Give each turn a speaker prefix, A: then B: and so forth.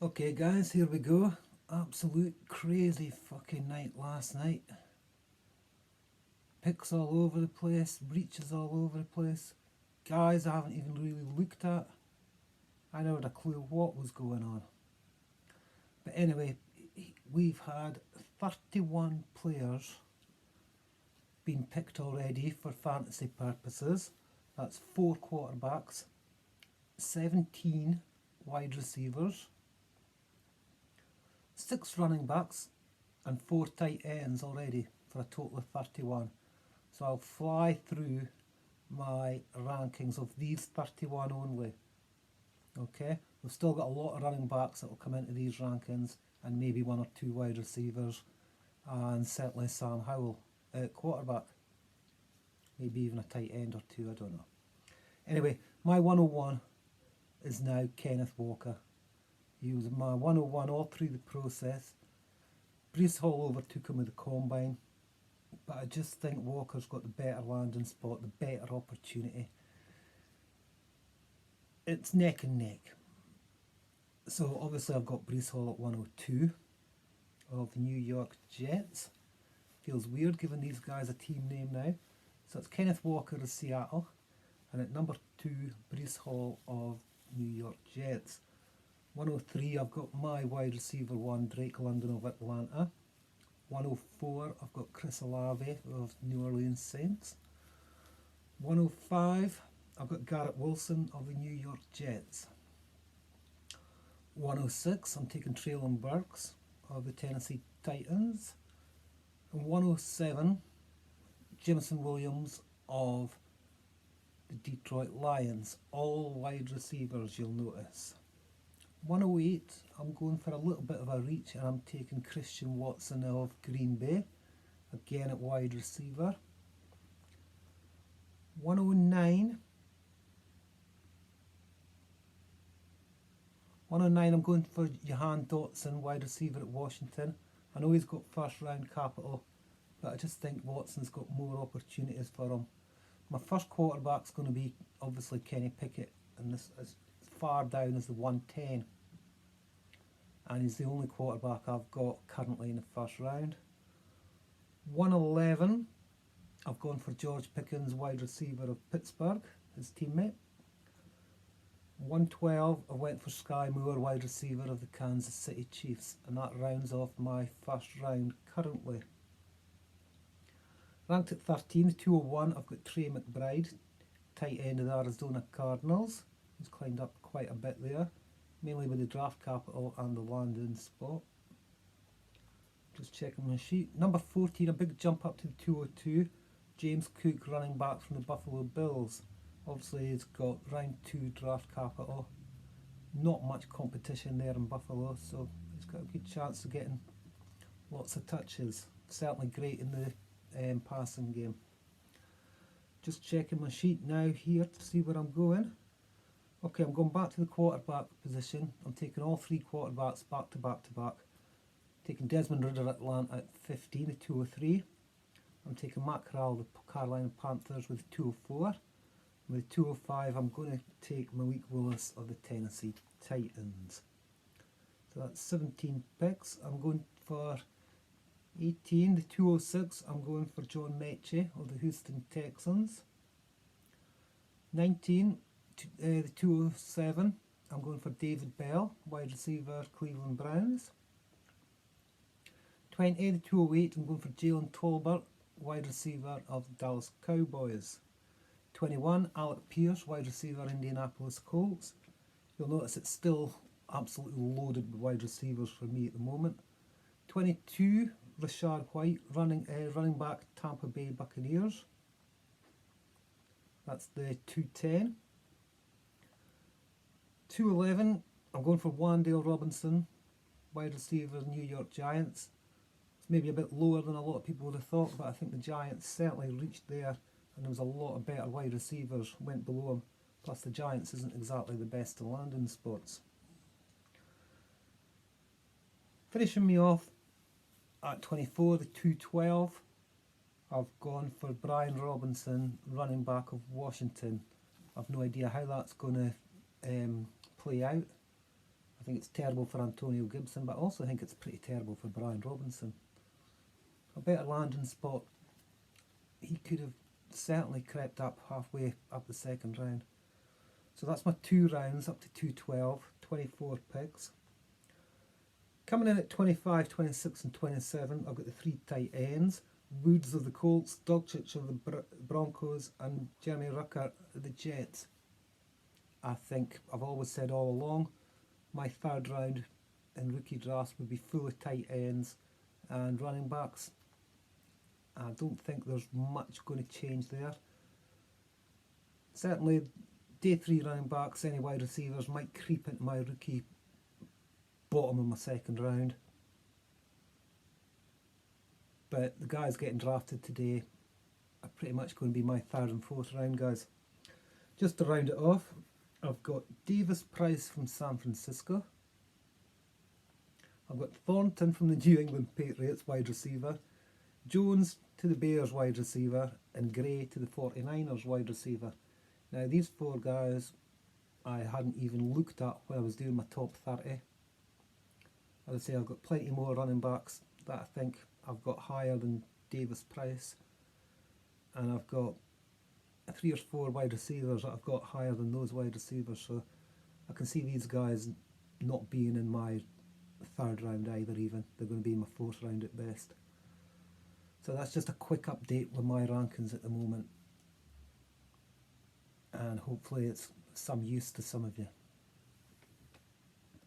A: Okay guys, here we go. Absolute crazy fucking night last night. Picks all over the place, breaches all over the place. Guys I haven't even really looked at. I never had a clue what was going on. But anyway, we've had 31 players being picked already for fantasy purposes. That's 4 quarterbacks, 17 wide receivers, 6 running backs, and 4 tight ends already for a total of 31. So I'll fly through my rankings of these 31 only. Okay, we've still got a lot of running backs that will come into these rankings, and maybe 1 or 2 wide receivers, and certainly Sam Howell at quarterback. Maybe even a tight end or 2, I don't know. Anyway, my 101 is now Kenneth Walker. He was my 101 all through the process. Brees Hall overtook him with the combine, but I just think Walker's got the better landing spot, the better opportunity. It's neck and neck. So obviously I've got Brees Hall at 102 of the New York Jets. Feels weird giving these guys a team name now. So it's Kenneth Walker of Seattle, and at number 2, Brees Hall of New York Jets. 103, I've got my wide receiver 1, Drake London of Atlanta. 104, I've got Chris Olave of New Orleans Saints. 105, I've got Garrett Wilson of the New York Jets. 106, I'm taking Treylon Burks of the Tennessee Titans. And 107, Jameson Williams of the Detroit Lions. All wide receivers, you'll notice. 108, I'm going for a little bit of a reach, and I'm taking Christian Watson of Green Bay, again at wide receiver. 109, I'm going for Jahan Dotson, wide receiver at Washington. I know he's got first round capital, but I just think Watson's got more opportunities for him. My first quarterback's going to be obviously Kenny Pickett, and this is far down as the 110. And he's the only quarterback I've got currently in the first round. 111, I've gone for George Pickens, wide receiver of Pittsburgh, his teammate. 112, I went for Sky Moore, wide receiver of the Kansas City Chiefs, and that rounds off my first round currently. Ranked at 13, 201, I've got Trey McBride, tight end of the Arizona Cardinals. He's climbed up quite a bit there, mainly with the draft capital and the landing spot. Just checking my sheet. Number 14, a big jump up to the 202. James Cook, running back from the Buffalo Bills. Obviously he's got round 2 draft capital. Not much competition there in Buffalo, so he's got a good chance of getting lots of touches. Certainly great in the passing game. Just checking my sheet now here to see where I'm going. Okay, I'm going back to the quarterback position. I'm taking all 3 quarterbacks back to back to back. Taking Desmond Ridder at Atlanta at 15, the 203. I'm taking Matt Corral, the Carolina Panthers, with 204. With 205, I'm going to take Malik Willis of the Tennessee Titans. So that's 17 picks. I'm going for 18, the 206, I'm going for John Mechie of the Houston Texans. 19, the 207, I'm going for David Bell, wide receiver, Cleveland Browns. 20, the 208, I'm going for Jalen Tolbert, wide receiver of the Dallas Cowboys. 21, Alec Pierce, wide receiver, Indianapolis Colts. You'll notice it's still absolutely loaded with wide receivers for me at the moment. 22, Rashad White, running back, Tampa Bay Buccaneers. That's the 210. 211, I'm going for Wan'Dale Robinson, wide receiver, New York Giants. It's maybe a bit lower than a lot of people would have thought, but I think the Giants certainly reached there, and there was a lot of better wide receivers went below him. Plus the Giants isn't exactly the best to landing spots. Finishing me off at 24, the 212, I've gone for Brian Robinson, running back of Washington. I've no idea how that's going to play out. I think it's terrible for Antonio Gibson, but I also think it's pretty terrible for Brian Robinson. A better landing spot, he could have certainly crept up halfway up the second round. So that's my 2 rounds up to 212, 24 picks. Coming in at 25, 26 and 27, I've got the 3 tight ends. Woods of the Colts, Dogchich of the Broncos and Jeremy Rucker of the Jets. I think I've always said all along, my 3rd round in rookie drafts would be full of tight ends and running backs. I don't think there's much going to change there. Certainly day 3 running backs, any wide receivers might creep into my rookie bottom of my 2nd round. But the guys getting drafted today are pretty much going to be my 3rd and 4th round guys. Just to round it off, I've got Davis Price from San Francisco. I've got Thornton from the New England Patriots, wide receiver. Jones to the Bears, wide receiver. And Gray to the 49ers, wide receiver. Now these 4 guys I hadn't even looked at when I was doing my top 30. As I say, I've got plenty more running backs that I think I've got higher than Davis Price. And I've got 3 or 4 wide receivers that I've got higher than those wide receivers. So I can see these guys not being in my 3rd round either even. They're going to be in my 4th round at best. So that's just a quick update with my rankings at the moment. And hopefully it's some use to some of you.